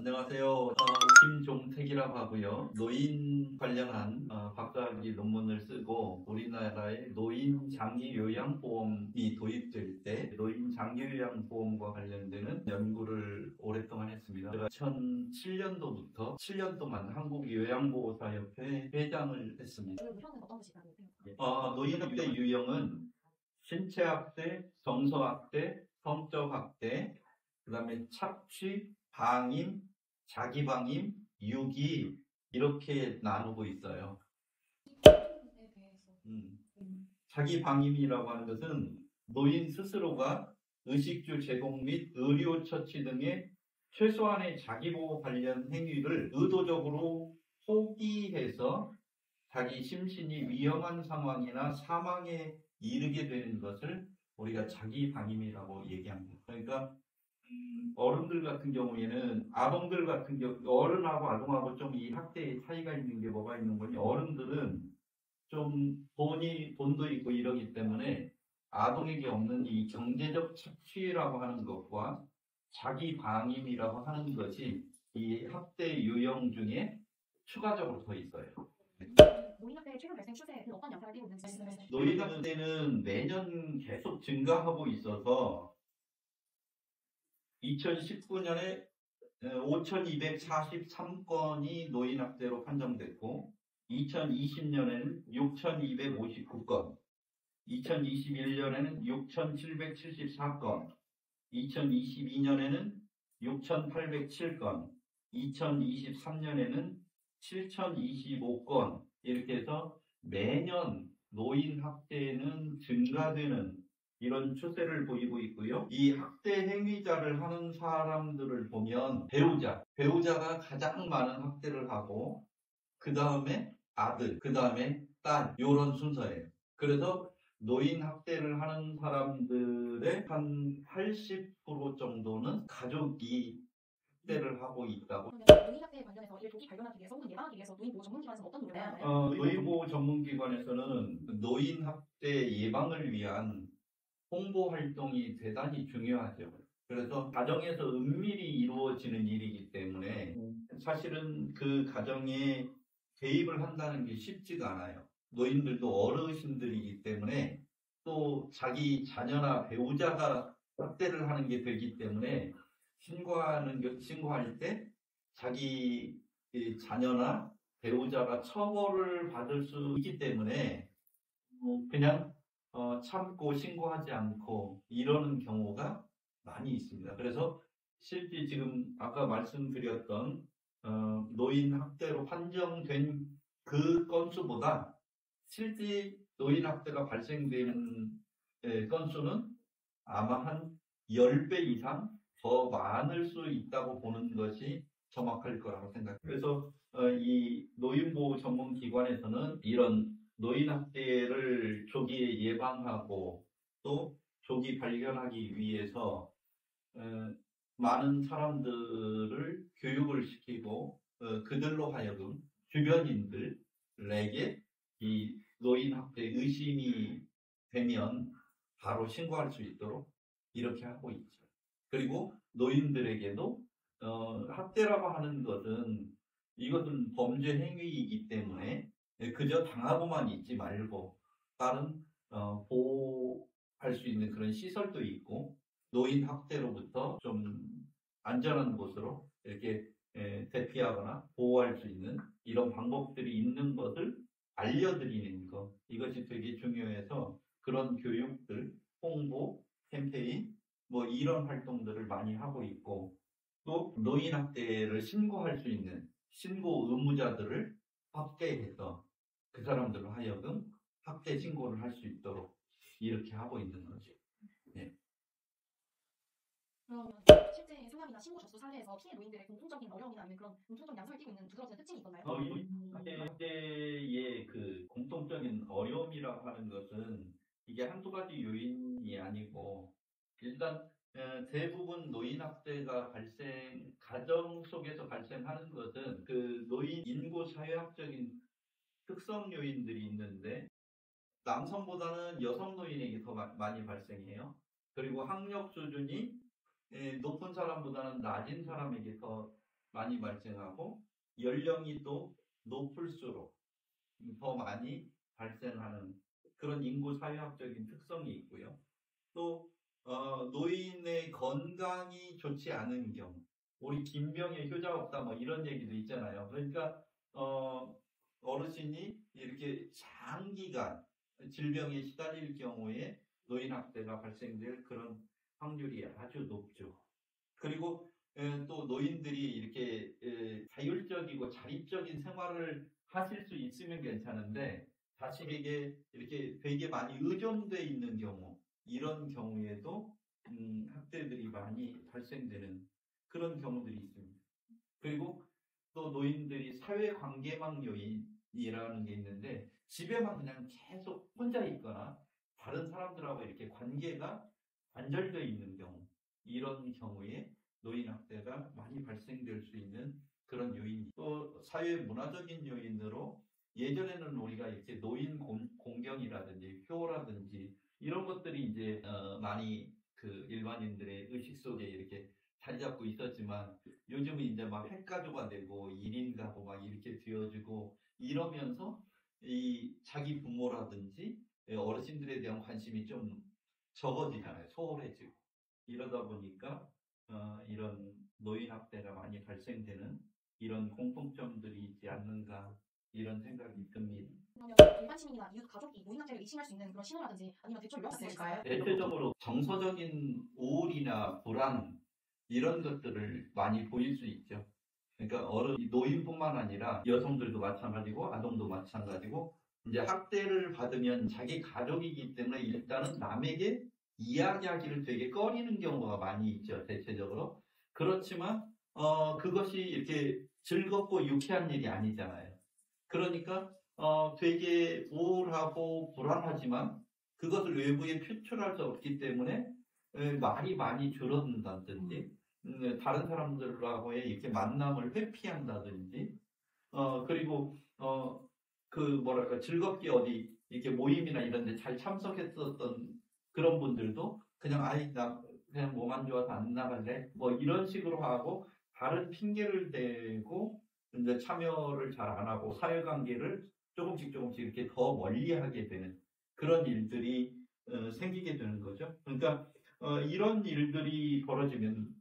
안녕하세요. 김종택이라고 하고요. 노인 관련한 박사학위 논문을 쓰고 우리나라의 노인 장기요양보험이 도입될 때 노인 장기요양보험과 관련되는 연구를 오랫동안 했습니다. 제가 2007년도부터 7년 동안 한국요양보호사협회 회장을 했습니다. 그 유형은 어떤 것이라고 생각하세요? 노인학대 유형은 신체학대, 정서학대, 성적학대, 그 다음에 착취, 방임, 자기방임, 유기 이렇게 나누고 있어요. 자기방임이라고 하는 것은 노인 스스로가 의식주 제공 및 의료 처치 등의 최소한의 자기보호 관련 행위를 의도적으로 포기해서 자기 심신이 위험한 상황이나 사망에 이르게 되는 것을 우리가 자기방임이라고 얘기합니다. 그러니까 어른들 같은 경우에는 아동들 같은 경우 어른하고 아동하고 좀 이 학대의 차이가 있는 게 뭐가 있는 거니 어른들은 좀 돈도 있고 이러기 때문에 아동에게 없는 이 경제적 착취라고 하는 것과 자기 방임이라고 하는 것이 이 학대 유형 중에 추가적으로 더 있어요. 노인학대의 최근 발생 추세에 어떤 영향을 띠고 있는지 말씀해 주세요. 노인학대는 매년 계속 증가하고 있어서 2019년에 5,243건이 노인학대로 판정됐고 2020년에는 6,259건, 2021년에는 6,774건, 2022년에는 6,807건, 2023년에는 7,025건 이렇게 해서 매년 노인학대는 증가되는 이런 추세를 보이고 있고요. 이 학대 행위자를 하는 사람들을 보면 배우자가 가장 많은 학대를 하고 그 다음에 아들, 그 다음에 딸 이런 순서예요. 그래서 노인 학대를 하는 사람들의 한 80% 정도는 가족이 학대를 하고 있다고. 노인학대에 관련해서 이를 조기 발견하기 위해서 혹은 예방하기 위해서 노인보호 전문기관에서는 어떤 노력을 하나요? 노인보호 전문기관에서는 노인 학대 예방을 위한 홍보 활동이 대단히 중요하죠. 그래서 가정에서 은밀히 이루어지는 일이기 때문에 사실은 그 가정에 개입을 한다는 게 쉽지가 않아요. 노인들도 어르신들이기 때문에 또 자기 자녀나 배우자가 학대를 하는 게 되기 때문에 신고할 때 자기 자녀나 배우자가 처벌을 받을 수 있기 때문에 그냥 참고 신고하지 않고 이러는 경우가 많이 있습니다. 그래서 실제 지금 아까 말씀드렸던 노인 학대로 판정된 그 건수보다 실제 노인 학대가 발생되는 건수는 아마 한 10배 이상 더 많을 수 있다고 보는 것이 정확할 거라고 생각합니다. 그래서 이 노인보호 전문기관에서는 이런 노인 학대를 조기에 예방하고 또 조기 발견하기 위해서 많은 사람들을 교육을 시키고 그들로 하여금 주변인들에게 이 노인 학대 의심이 되면 바로 신고할 수 있도록 이렇게 하고 있죠. 그리고 노인들에게도 학대라고 하는 것은 이것은 범죄 행위이기 때문에 그저 당하고만 있지 말고 다른 보호할 수 있는 그런 시설도 있고 노인 학대로부터 좀 안전한 곳으로 이렇게 대피하거나 보호할 수 있는 이런 방법들이 있는 것을 알려드리는 것 이것이 되게 중요해서 그런 교육들, 홍보, 캠페인 뭐 이런 활동들을 많이 하고 있고 또 노인 학대를 신고할 수 있는 신고 의무자들을 확대해서 그 사람들로 하여금 학대 신고를 할 수 있도록 이렇게 하고 있는 거죠. 네. 그러면 실제 상황이나 신고 접수 사례에서 피해 노인들의 공통적인 어려움이나 아니면 그런 공통적 양상을 띠고 있는 두드러지는 특징이 있었나요? 학대의 그 공통적인 어려움이라고 하는 것은 이게 한두 가지 요인이 아니고 일단 대부분 노인 학대가 가정 속에서 발생하는 것은 그 노인 인구 사회학적인 특성 요인들이 있는데 남성보다는 여성 노인에게 더 많이 발생해요. 그리고 학력 수준이 높은 사람보다는 낮은 사람에게 더 많이 발생하고 연령이 또 높을수록 더 많이 발생하는 그런 인구 사회학적인 특성이 있고요. 또 노인의 건강이 좋지 않은 경우, 우리 김병의 효자 없다 뭐 이런 얘기도 있잖아요. 그러니까 어르신이 이렇게 장기간 질병에 시달릴 경우에 노인 학대가 발생될 그런 확률이 아주 높죠. 그리고 또 노인들이 이렇게 자율적이고 자립적인 생활을 하실 수 있으면 괜찮은데 자식에게 이렇게 되게 많이 의존돼 있는 경우, 이런 경우에도 학대들이 많이 발생되는 그런 경우들이 있습니다. 그리고 또 노인들이 사회관계망 요인이라는 게 있는데 집에만 그냥 계속 혼자 있거나 다른 사람들하고 이렇게 관계가 단절되어 있는 경우, 이런 경우에 노인 학대가 많이 발생될 수 있는 그런 요인이. 또 사회 문화적인 요인으로 예전에는 우리가 이렇게 노인 공경이라든지 효라든지 이런 것들이 이제 많이 그 일반인들의 의식 속에 이렇게 자리 잡고 있었지만 요즘은 이제 막 핵가족화 되고 1인 가구 막 이렇게 되어지고 이러면서 이 자기 부모라든지 어르신들에 대한 관심이 좀 적어지잖아요. 소홀해지고. 이러다 보니까 이런 노인 학대가 많이 발생되는 이런 공통점들이 있지 않는가, 이런 생각이 듭니다. 그러면 일반 시민이나 이웃 가족이 노인 학대를 의심할 수 있는 그런 신호라든지 아니면 대처 요령이 있을까요? 대체적으로 정서적인 우울이나 불안 이런 것들을 많이 보일 수 있죠. 그러니까 노인뿐만 아니라 여성들도 마찬가지고 아동도 마찬가지고 이제 학대를 받으면 자기 가족이기 때문에 일단은 남에게 이야기하기를 되게 꺼리는 경우가 많이 있죠. 대체적으로. 그렇지만 그것이 이렇게 즐겁고 유쾌한 일이 아니잖아요. 그러니까 되게 우울하고 불안하지만 그것을 외부에 표출할 수 없기 때문에 말이 많이 줄어든다든지 다른 사람들하고의 이렇게 만남을 회피한다든지 그리고 그 뭐랄까 즐겁게 어디 이렇게 모임이나 이런 데 잘 참석했었던 그런 분들도 그냥 나 그냥 몸 안 좋아서 안 나갈래 뭐 이런 식으로 하고 다른 핑계를 대고 이제 참여를 잘 안 하고 사회관계를 조금씩 이렇게 더 멀리하게 되는 그런 일들이 생기게 되는 거죠. 그러니까 이런 일들이 벌어지면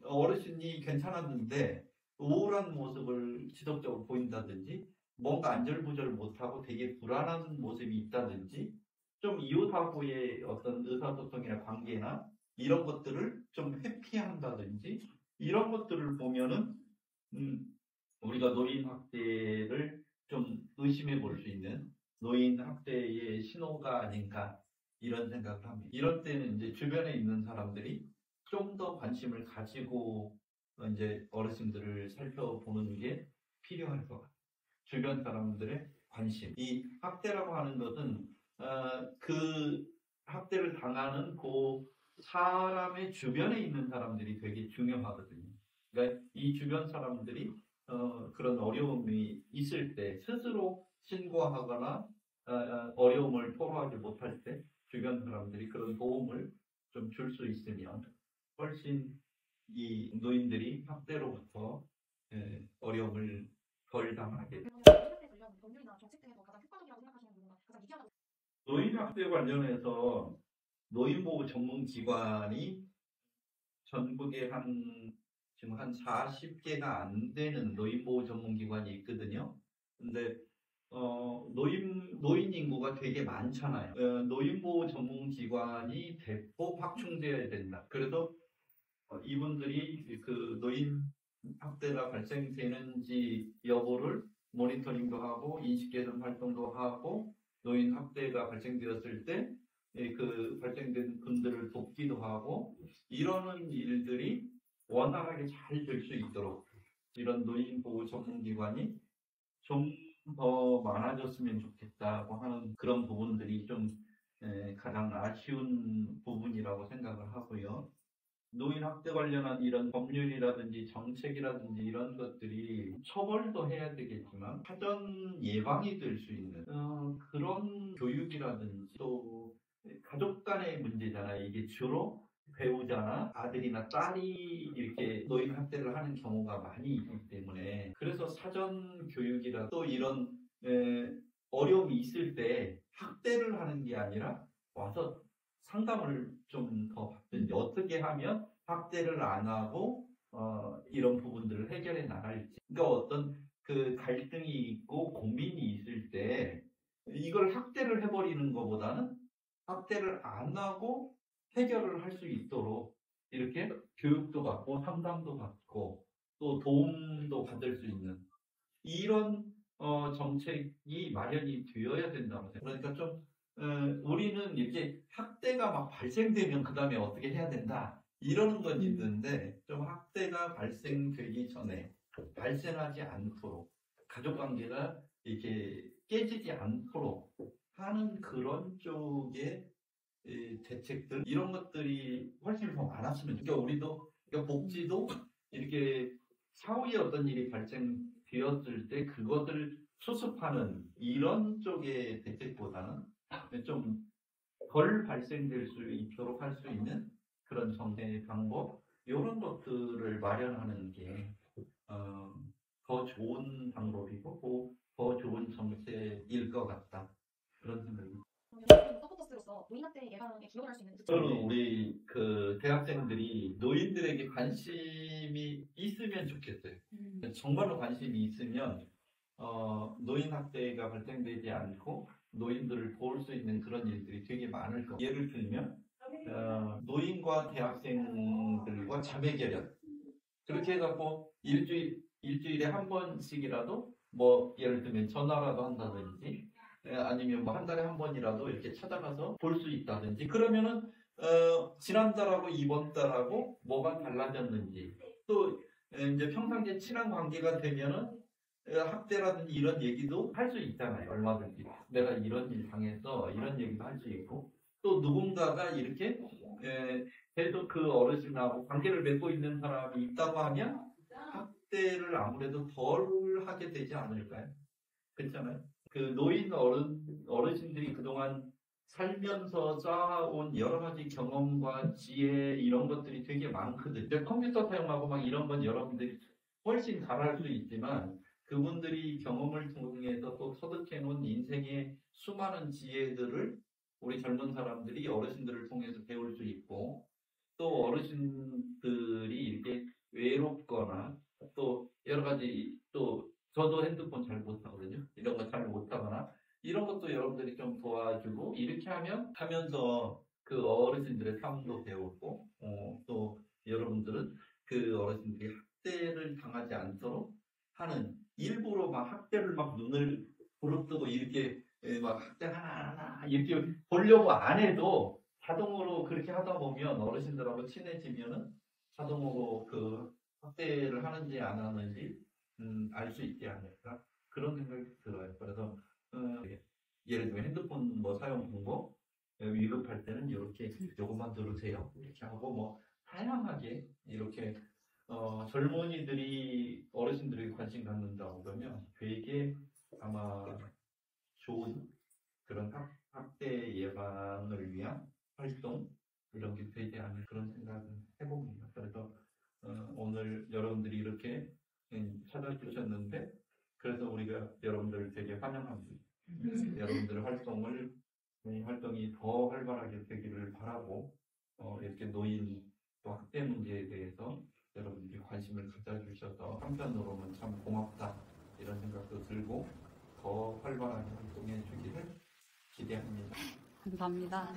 어르신이 괜찮았는데 우울한 모습을 지속적으로 보인다든지 뭔가 안절부절 못하고 되게 불안한 모습이 있다든지 좀 이웃하고의 어떤 의사소통이나 관계나 이런 것들을 좀 회피한다든지 이런 것들을 보면은 우리가 노인 학대를 좀 의심해 볼 수 있는 노인 학대의 신호가 아닌가 이런 생각을 합니다. 이럴 때는 이제 주변에 있는 사람들이 좀 더 관심을 가지고 이제 어르신들을 살펴보는 게 필요할 것 같아요. 주변 사람들의 관심. 이 학대라고 하는 것은 그 학대를 당하는 그 사람의 주변에 있는 사람들이 되게 중요하거든요. 그러니까 이 주변 사람들이 그런 어려움이 있을 때 스스로 신고하거나 어려움을 토로하지 못할 때 주변 사람들이 그런 도움을 좀 줄 수 있으면 훨씬 이 노인들이 학대로부터 어려움을 덜 당하게 됩니다. 그러면 노인 학대 관련 법률이나 정책 중에서 가장 효과적이라고 생각하시는 부분과 가장 유리하다고 노인 학대 관련해서 노인보호 전문기관이 전국에 지금 한 40개가 안 되는 노인보호 전문기관이 있거든요. 근데 노인 인구가 되게 많잖아요. 노인보호 전문기관이 대폭 확충되어야 된다. 그래서 이분들이 그 노인 학대가 발생되는지 여부를 모니터링도 하고 인식 개선 활동도 하고 노인 학대가 발생되었을 때 그 발생된 분들을 돕기도 하고 이러는 일들이 원활하게 잘 될 수 있도록 이런 노인보호 전문기관이 좀 더 많아졌으면 좋겠다고 하는 그런 부분들이 좀 가장 아쉬운 부분이라고 생각을 하고요. 노인 학대 관련한 이런 법률이라든지 정책이라든지 이런 것들이 처벌도 해야 되겠지만 사전 예방이 될 수 있는 그런 교육이라든지 또 가족 간의 문제잖아요. 이게 주로 배우자나 아들이나 딸이 이렇게 노인 학대를 하는 경우가 많이 있기 때문에 그래서 사전 교육이라 또 이런 어려움이 있을 때 학대를 하는 게 아니라 와서 상담을 좀 더 받든지 어떻게 하면 학대를 안 하고 이런 부분들을 해결해 나갈지 그러니까 어떤 그 갈등이 있고 고민이 있을 때 이걸 학대를 해버리는 것보다는 학대를 안 하고 해결을 할 수 있도록 이렇게 교육도 받고 상담도 받고 또 도움도 받을 수 있는 이런 정책이 마련이 되어야 된다고 생각해요. 그러니까 좀 우리는 이렇게 학대가 막 발생되면 그 다음에 어떻게 해야 된다 이러는 건 있는데 좀 학대가 발생되기 전에 발생하지 않도록 가족관계가 이렇게 깨지지 않도록 하는 그런 쪽의 대책들 이런 것들이 훨씬 더 많았으면 그러니까 우리도 그러니까 복지도 이렇게 사후에 어떤 일이 발생되었을 때 그것을 수습하는 이런 쪽의 대책보다는 좀 덜 발생될 수 있도록 할 수 있는 그런 정책 방법 이런 것들을 마련하는 게 더 좋은 방법이고 더 좋은 정책일 것 같다 그런 생각이. 서포터스로서 노인 학대 예방에 기여를 할 수 있는 저는 우리 그 대학생들이 노인들에게 관심이 있으면 좋겠어요. 정말로 관심이 있으면 노인 학대가 발생되지 않고 노인들을 도울 수 있는 그런 일들이 되게 많을 거예요. 예를 들면 노인과 대학생들과 자매 결연 그렇게 해갖고 일주일에 한 번씩이라도 뭐 예를 들면 전화라도 한다든지 아니면 뭐 한 달에 한 번이라도 이렇게 찾아가서 볼 수 있다든지 그러면은 지난달하고 이번 달하고 뭐가 달라졌는지 또 이제 평상시에 친한 관계가 되면은 학대라든지 이런 얘기도 할 수 있잖아요. 얼마든지 내가 이런 일 당해서 이런 얘기도 할 수 있고 또 누군가가 이렇게 계속 그 어르신하고 관계를 맺고 있는 사람이 있다고 하면 학대를 아무래도 덜 하게 되지 않을까요? 그렇잖아요. 그 노인 어르신들이 그동안 살면서 쌓아온 여러 가지 경험과 지혜 이런 것들이 되게 많거든요. 컴퓨터 사용하고 막 이런 건 여러분들이 훨씬 잘할 수 있지만 그분들이 경험을 통해서 또 터득해 놓은 인생의 수많은 지혜들을 우리 젊은 사람들이 어르신들을 통해서 배울 수 있고 또 어르신들이 이렇게 외롭거나 또 여러 가지 또 저도 핸드폰 잘 못하거든요. 이런 거 잘 못하거나 이런 것도 여러분들이 좀 도와주고 이렇게 하면서 그 어르신들의 삶도 배우고 또 여러분들은 그 어르신들이 학대를 당하지 않도록 하는 일부러 막 학대를 막 눈을 부릅뜨고 이렇게 막 학대 하나하나 이렇게 보려고 안 해도 자동으로 그렇게 하다 보면 어르신들하고 친해지면은 자동으로 그 학대를 하는지 안 하는지 알 수 있지 않을까 그런 생각이 들어요. 그래서 예를 들면 핸드폰 뭐 사용 방법 위급할 때는 이렇게 요것만 들으세요 이렇게 하고 뭐 다양하게 이렇게 젊은이들이 어르신들에게 관심 갖는다고 그러면 되게 아마 좋은 그런 학대 예방을 위한 활동 이런 게 되지 않을 그런 생각을 해봅니다. 그래서 오늘 여러분들이 이렇게 찾아주셨는데 그래서 우리가 여러분들을 되게 환영합니다. 여러분들의 활동이 더 활발하게 되기를 바라고 이렇게 노인 또 학대 문제에 대해서 여러분들이 관심을 가져주셔서 한편으로는 참 고맙다 이런 생각도 들고 더 활발하게 활동해 주기를 기대합니다. 감사합니다.